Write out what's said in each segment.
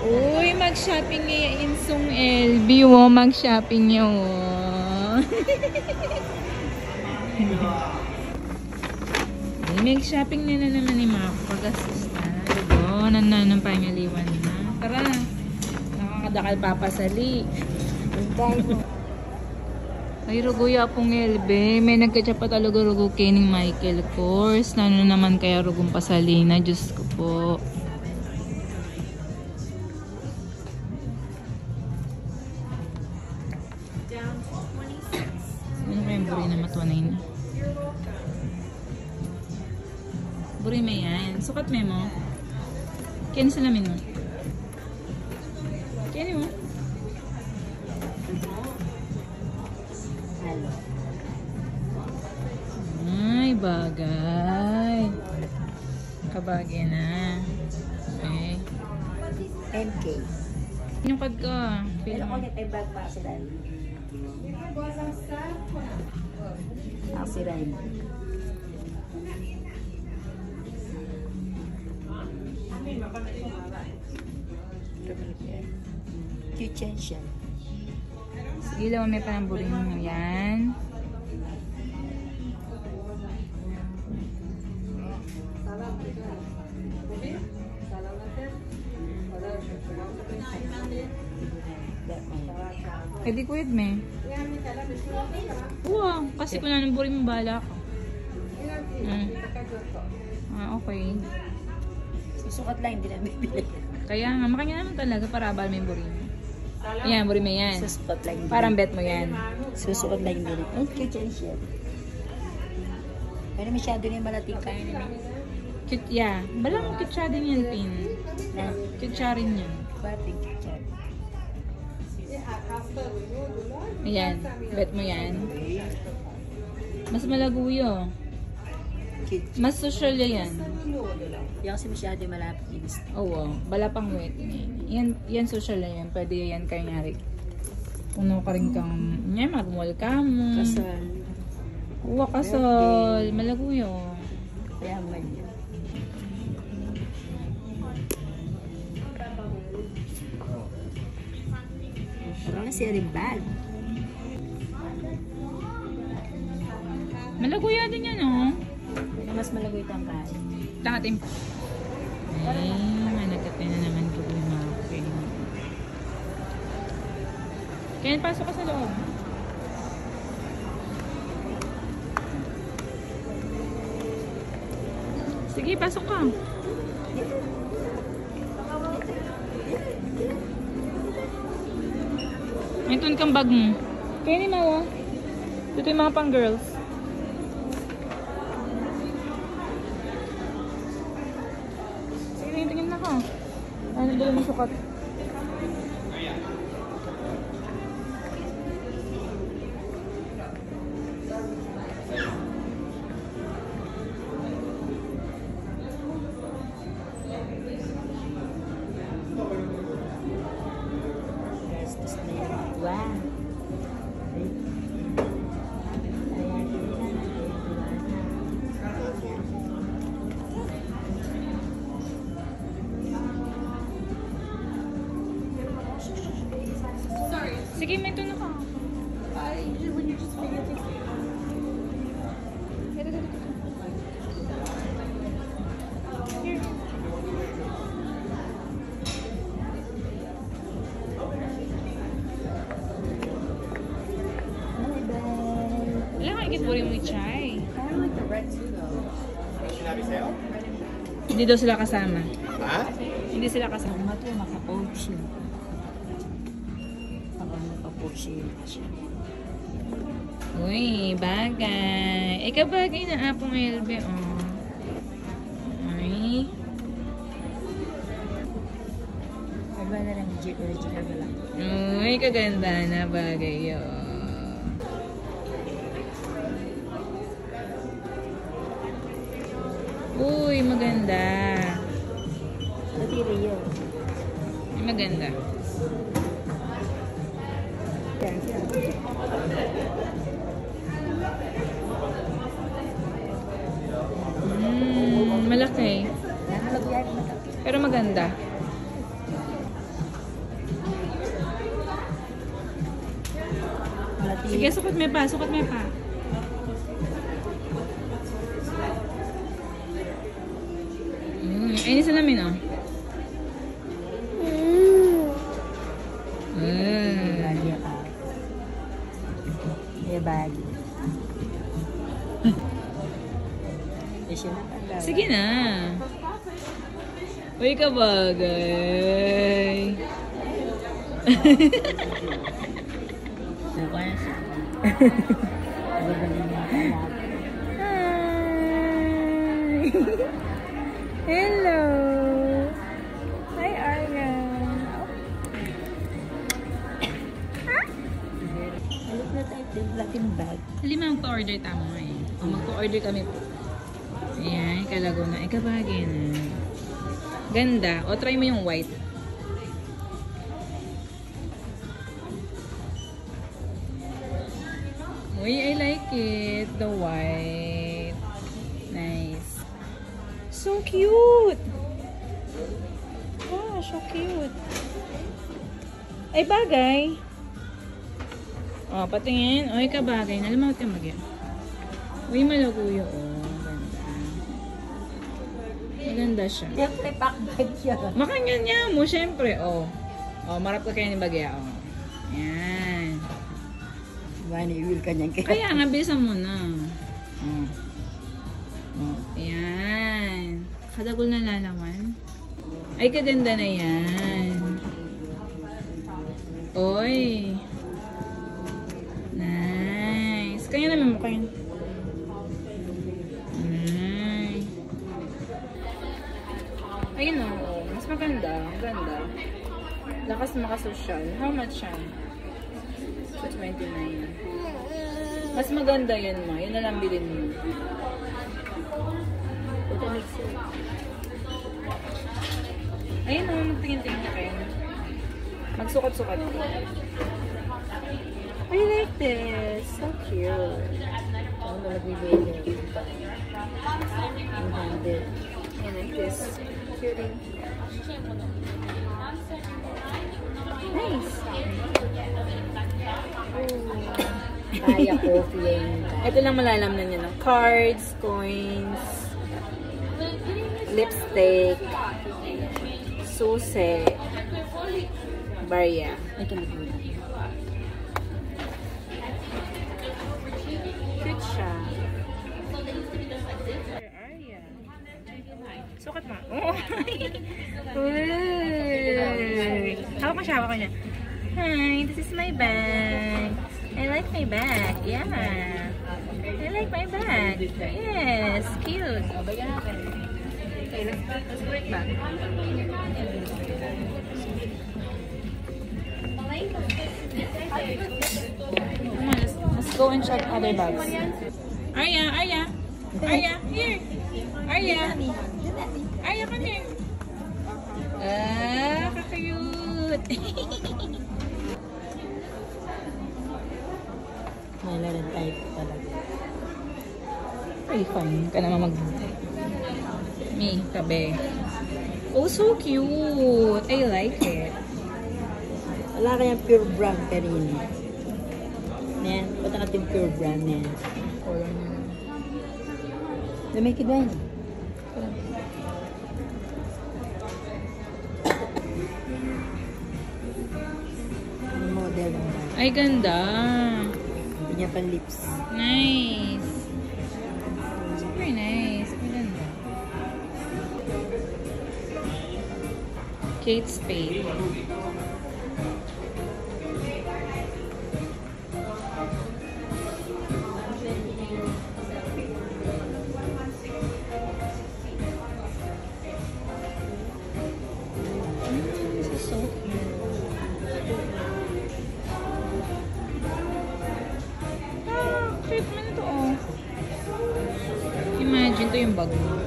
Uy, mag-shopping ngayon Song LB. Oh, mag-shopping niyo. Oh. Mag-shopping na naman ni Mako. Pagastos na. Diba? Nananang pangaliwan na. Tara. Nakakadakal papasali. Ay, ruguya pong LB. May nagkatsa pa talaga rugo kining Michael Kors. Nano naman kaya rugong pasalina. Diyos ko po. Ano ba yung buri na matuanay na? Buri mo yan. Sukat mo. Kaya salamin mo. Kaya mo. Ay, bagay. Kabagay na. Okay. MK. Yung kad ka. Pero ko ay bag pa sila. Si Raymond. Kitchen siya. Sige lang, may panamburin mo yan. Pwede ko yun, me. Wow, kasi kung nanamburin mo, bahala ka. Okay. Susukat lang, hindi na bibili. Kaya nga, makanya naman talaga para abal may burin mo. Yan, burin mo yan. Susukat lang. Parang bet mo yan. Susukat lang din. Oh, kitchen siya. Pero masyado na yung malating kain na. Cute, yeah. Balang cute siya din yan, Pin. Cute siya rin yan. Bating kitchen. Ayan, bet mo yan. Mas malaguyo. Mas social yan. Yung kasi masyado malapit yung gusto. Oo, bala pang wet. Yan social na yan. Pwede yan kayo nyari. Kung ka rin kang, mag-mall ka mo. Kasal. Oo, kasal. Malaguyo. Kaya man yun. Parang siya rin bag. Malaguyo din yan, oh. Mas malagoy itang kain. Tangatin. Ay, managkatay na naman ko yung mga pin. Kaya pasok ka sa loob. Sige, pasok ka. May tun kang bag mo. Kaya ni Mawa. Dito yung mga pang girls. Tingin na ka. Ano ba yung sukat? Wow. Sige, may tuna ka. Usually you just figure things out. Here. Wala nga, ikit-buri mo i-try. I like the red too though. Hindi daw sila kasama. Ha? Hindi sila kasama. Mato makapoach yun. Makapoach yun. Uy, bagay. Ikaw bagay na apong LB, oh. Ay. Iba na lang original na lang. Uy, kaganda na bagay, oh. Uy, maganda. Natiri yun. Ay, maganda. Malaki. Pero maganda. Sige, sukat mo pa. Sukat mo pa. Ay, salamin, oh. Baggy ka. May baggy. Sige na. Uy, kabagay. Buka na siya. Hi! Hello! Hi, Arya! Halip na tayo din Latin bag. Halima, magpa-order tama eh. O, magpa-order kami po. Ayan, kalago na. Ay, kabagay na. Ganda. O, try mo yung white. Uy, I like it. The white. Nice. So cute! Wow, so cute. Ay, bagay. O, patingin. Uy, kabagay. Nalamawat ka mag-yan. Uy, malaguyo. O, ganda. Maganda siya. Siyempre, packbag siya. Makanyan niya mo, syempre. O, marap ka kayo ni Bagya. O. Yan. Mani-will ka niyan. Kaya nga, bilisan mo na. Ayan. Kadagol na lalaman. Ay, kaganda na yan. Oy. Nice. Kaya naman mo kayo. Nice. Ayun o. Mas maganda. Ang ganda. Lakas makasosyal. How much yan? 229. Mas maganda yan, ma. Yun na lang bilhin mo. Ito mix it. Ayun o, magtingin-tingin na kayo. Magsukat-sukat. I like this. So cute. Ang nagbibigay. Ang handle. I like this. Cutie. Nice. Kaya coffee yan. Ito lang malalamnan niya ng cards, coins, lipstick, susi, barya. Ito na. Cute siya. Arya. Sukat mo. Oh. Hawak mo siya, hawak ko niya. Hi, this is my bag. I like my bag. Yeah. I like my bag. Yes, cute. Okay, let's put it back. Come on, let's go and check other bags. Arya, here. Arya, come here. Kakayut. May laran type talaga. Ay, fine ka naman Me, tabi. Oh, so cute. I like it. Wala kayang pure brand pa rin. Yan, punta natin pure brand yan. Lamay ka ba yan? Ang model ng bag. Ay, ganda. Hindi niya pang lips. Nice. Super nice. Maganda. Kate Spade. This is so cute. Cute man ito, oh. Imagine, ito yung bag mo.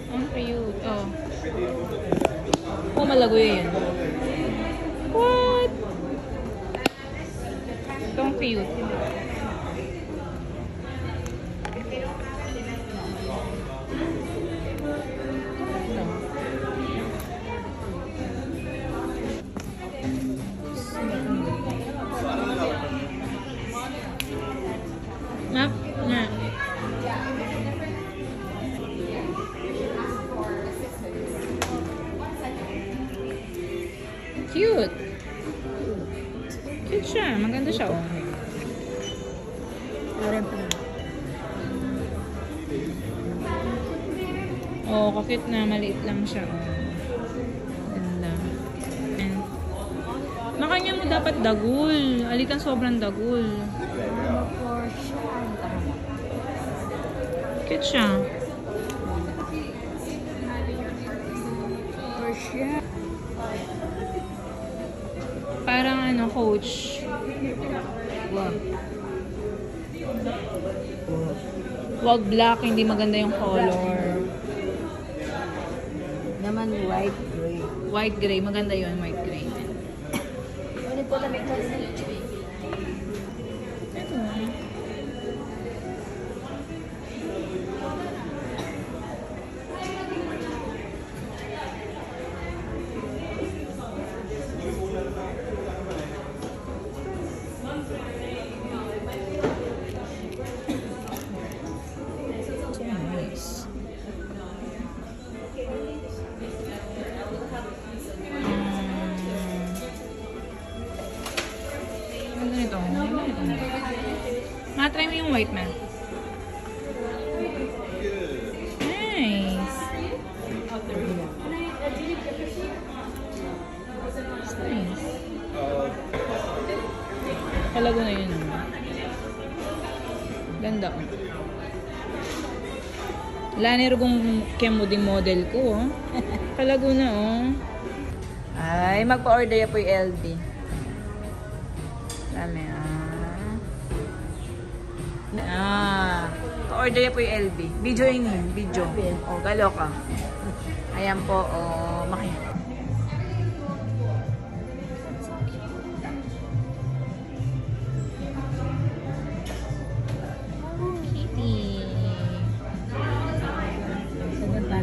Ang cute. Oh. Oh, malagoy yan. What? Ito ang cute. Ito. Cute. Cute siya. Maganda siya, oh. Parang pa. Oh, kakit na. Maliit lang siya, oh. Ganda. And, makanya mo dapat dagul. Alikan sobrang dagul. Cute siya. Parang ano, Coach. Wow. Wag black, hindi maganda yung color. Naman white, gray. White gray, maganda yun, white gray. Ano po lang ito? Ito. Nice. Ganito. Matry mo yung white, man. Nice. Nice. Kalago na yun. Ganda. Lanero kung kemo din model ko, oh. Kalago na, oh. Ay, magpa-order ya po yung LB. Dami, pa-order ya po yung LB. Video yun, video. Oh, galo ka. Ayan po, oh,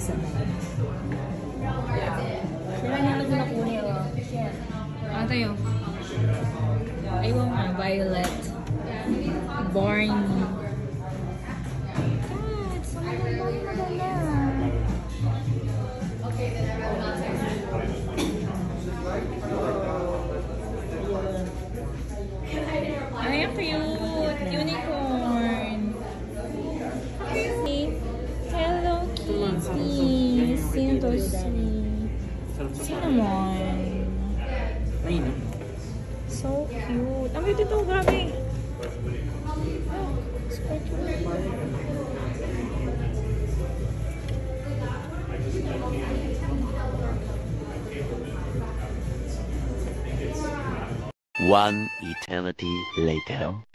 Sa sila niya lang nakunin, oh. tayo. Ayaw nga, violet. Barney. Cats, maganda. Ay, cute. Unicorn. Hello, Kitty. Sino to si? Cinnamon. So cute. Ang cute ito, grabe. Oh, super cute. One eternity later.